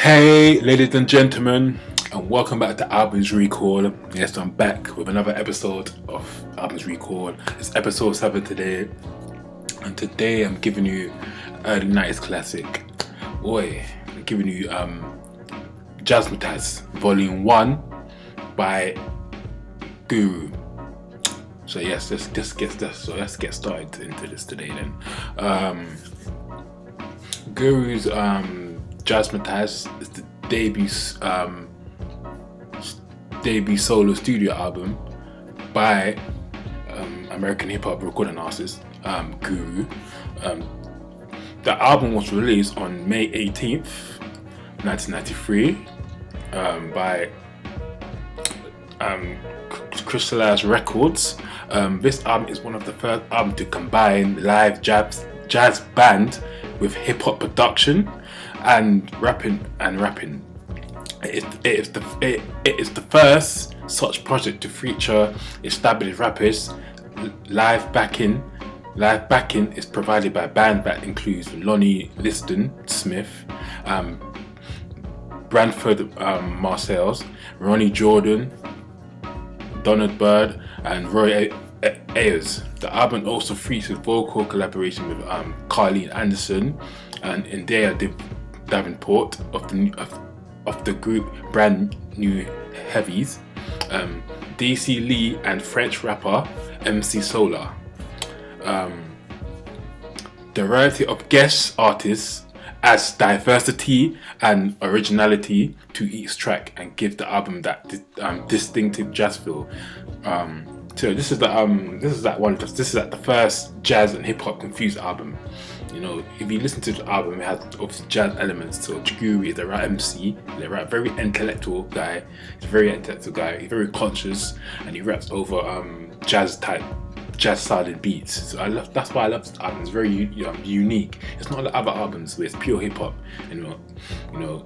Hey, ladies and gentlemen, and welcome back to Albums Recall. Yes, I'm back with another episode of Albums Recall. It's episode 7 today, and today I'm giving you early 90s classic. I'm giving you Jazzmatazz Volume 1 by Guru. So yes, let's get started into this today then. Guru's Jazzmatazz is the debut solo studio album by American hip hop recording artist Guru. The album was released on May 18th, 1993 by Chrysalis Records. This album is one of the first albums to combine live jazz band with hip hop production and rapping. It is the first such project to feature established rappers. Live backing is provided by a band that includes Lonnie Liston Smith, Branford Marsalis, Ronny Jordan, Byrd and Roy Ayers. The album also features vocal collaboration with Carleen Anderson and Davenport of the group Brand New Heavies, DC Lee and French rapper MC Solaar. The variety of guest artists adds diversity and originality to each track and gives the album that distinctive jazz feel. So this is the first jazz and hip hop confused album. You know, if you listen to the album, it has obviously jazz elements. So Guru is the right MC, very intellectual guy. He's a very intellectual guy. He's very conscious, and he raps over jazz sounding beats. So that's why I love this album. It's very unique. It's not like other albums where it's pure hip hop. You know,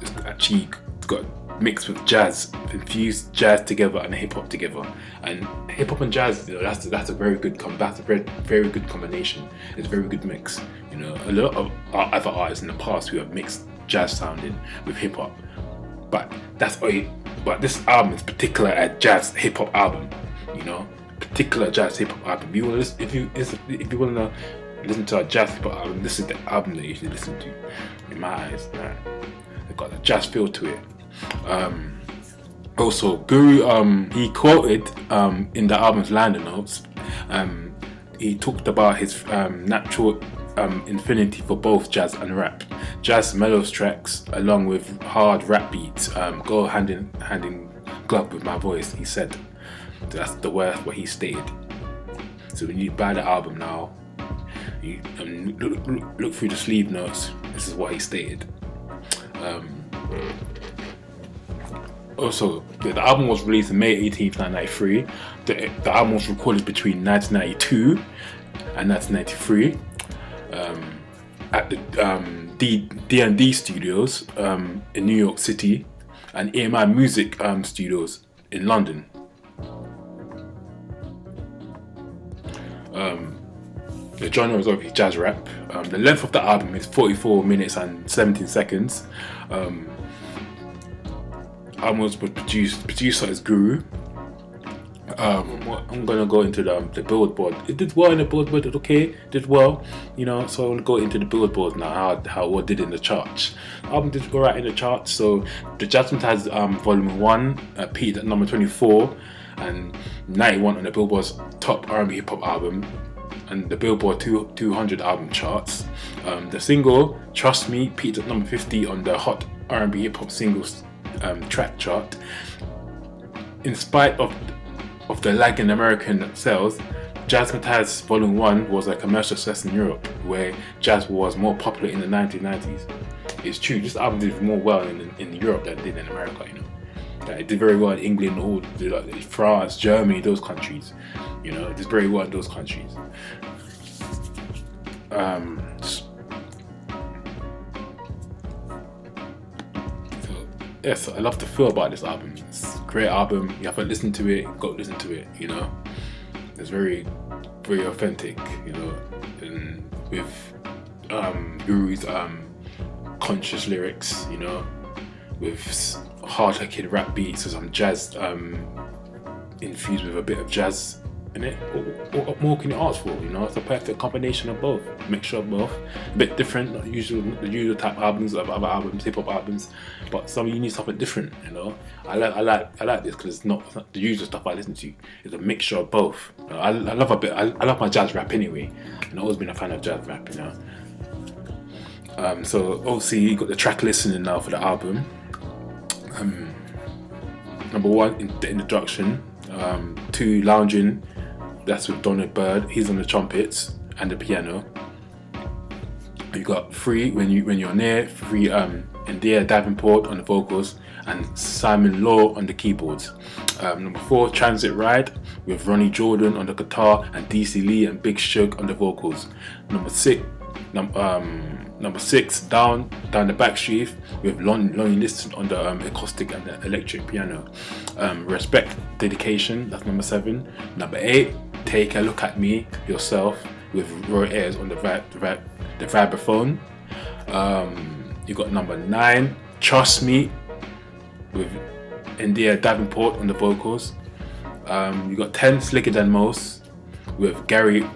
it's actually got mixed with jazz, infused jazz together and hip hop together. And hip hop and jazz, that's a very good very good combination. It's a very good mix. You know, a lot of other artists in the past who have mixed jazz sounding with hip hop, but this album is particular a jazz hip hop album. You know, particular jazz hip hop album. If you want to listen to a jazz hip hop album, this is the album that you should listen to. In my eyes, it's got a jazz feel to it. Also, Guru, he quoted in the album's liner notes, he talked about his natural affinity for both jazz and rap. Jazz mellow tracks along with hard rap beats go hand in glove with my voice, he said. That's what he stated. So when you buy the album now, you look through the sleeve notes. This is what he stated. Also, the album was released on May 18th, 1993. The album was recorded between 1992 and 1993 at the D&D Studios in New York City and EMI Music Studios in London. The genre is obviously jazz rap. The length of the album is 44 minutes and 17 seconds. Album was producer is Guru. I'm gonna go into the Billboard. It did well in the Billboard. It did well, you know. So I'm gonna go into the Billboard now. How it did in the charts. Album did go right in the charts. So the Jazzmatazz Volume 1 peaked at number 24 and 91 on the Billboard's top R&B hip hop album and the Billboard 200 album charts. The single "Trust Me" peaked at number 50 on the Hot R&B hip hop singles track chart. In spite of the lag in American sales, Jazzmatazz Volume 1 was a commercial success in Europe, where jazz was more popular in the 1990s. It's true, this album did more well in Europe than it did in America, you know. It did very well in England, France, Germany, those countries. You know, it did very well in those countries. Yes, I love the feel about this album. It's a great album. You haven't listened to it, go listen to it, you know. It's very, very authentic, you know, and with Guru's conscious lyrics, you know, with hard-hitting rap beats and some jazz infused with a bit of jazz in it. What more can you ask for? You know, it's a perfect combination of both, mixture of both. A bit different, not the usual type albums of other albums, hip hop albums, but some you need something different. You know, I like this because it's not the usual stuff I listen to. It's a mixture of both. You know, I love my jazz rap anyway, and I've always been a fan of jazz rap. You know, so obviously you got the track listening now for the album. Number 1 in the introduction. 2 Lounging, that's with Byrd. He's on the trumpets and the piano. You got 3 When You're Near, 3 India Davenport on the vocals, and Simon Law on the keyboards. Number 4 Transit Ride with Ronny Jordan on the guitar and DC Lee and Big Shug on the vocals. Number 6 Down the Backstreet with Lonnie Liston on the acoustic and the electric piano. Respect Dedication, that's number 7. Number 8 Take a Look at Me Yourself with Roy Ayers on the vibraphone. You got number 9 Trust Me with India Davenport on the vocals. You got 10 Slicker Than Most with Gary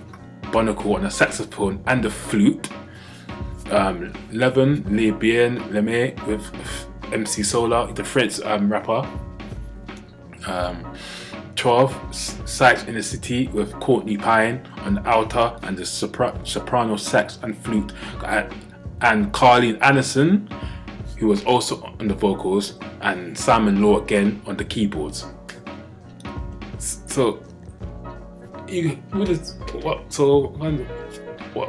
Bonacle on the saxophone and the flute. 11 Les Bien Lemay with MC Solaar, the French rapper. 12 Sights in the City with Courtney Pine on the alto and the soprano sax and flute, and Carleen Anderson, who was also on the vocals, and Simon Law again on the keyboards. So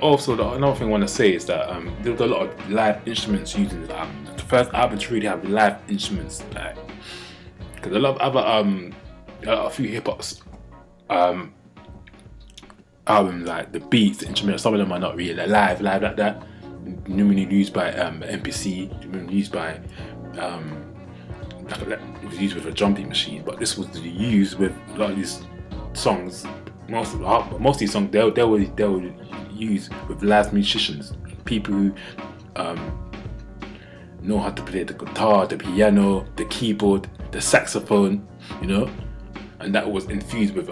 also another thing I want to say is that there was a lot of live instruments used in this album. The first album to really have live instruments, because a lot of other a few hip hop's albums, like the beats, the instruments, some of them are not really live like that. Normally used by MPC, used by it was used with a drum beat machine, but this was used with a lot of these songs. Most of these songs they were used with live musicians, people who know how to play the guitar, the piano, the keyboard, the saxophone, you know, and that was infused with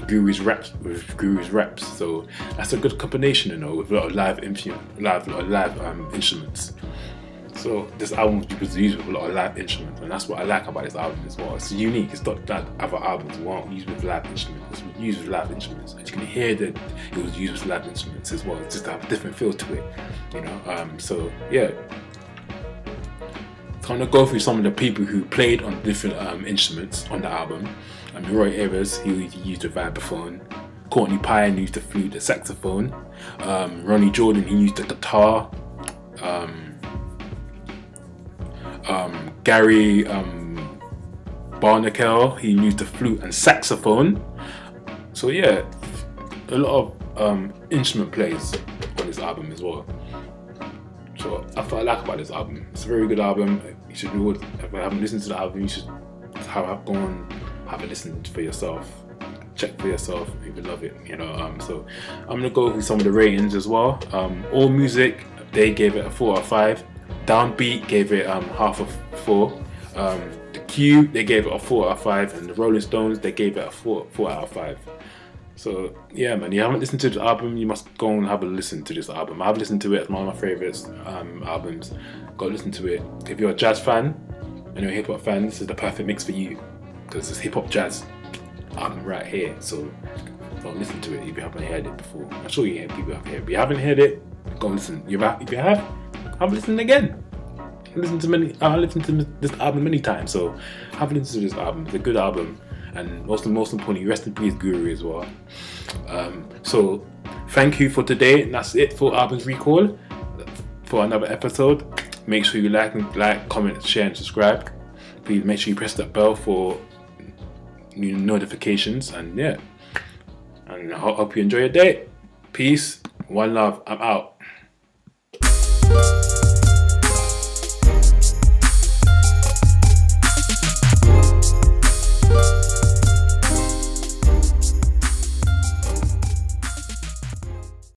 Guru's raps. So that's a good combination, you know, with a lot of live instruments. So this album was used with a lot of live instruments, and that's what I like about this album as well. It's unique. It's not that other albums weren't used with live instruments. It was used with live instruments, and you can hear that it was used with live instruments as well. It's just to have a different feel to it, you know. So yeah, I'm gonna go through some of the people who played on different instruments on the album. Roy Ayers, he used the vibraphone. Courtney Pine used the flute, the saxophone. Ronny Jordan, he used the guitar. Gary Bonacle, he used the flute and saxophone. So yeah, a lot of instrument plays on this album as well. So that's what I like about this album. It's a very good album. You should know, if you haven't listened to the album, you should go and have a listen for yourself. Check for yourself if you love it, you know. So I'm gonna go through some of the ratings as well. All Music, they gave it a 4 out of 5. Downbeat gave it half of 4. The Q, they gave it a 4 out of 5, and the Rolling Stones, they gave it a 4 out of 5. So yeah, man, you haven't listened to the album, you must go and have a listen to this album. I've listened to it. It's one of my favorites albums. Go listen to it. If you're a jazz fan and you're a hip hop fan, this is the perfect mix for you, because it's hip hop jazz album right here. So go listen to it if you haven't heard it before. I'm sure you hear people have heard it. If you haven't heard it, go listen. If you have listened again. I've listened to this album many times, so have listened to this album. It's a good album, and most importantly, rest in peace Guru as well. So thank you for today, and that's it for Albums Recall for another episode. Make sure you like, comment, share, and subscribe. Please make sure you press that bell for new notifications, and yeah, and I hope you enjoy your day. Peace, one love, I'm out.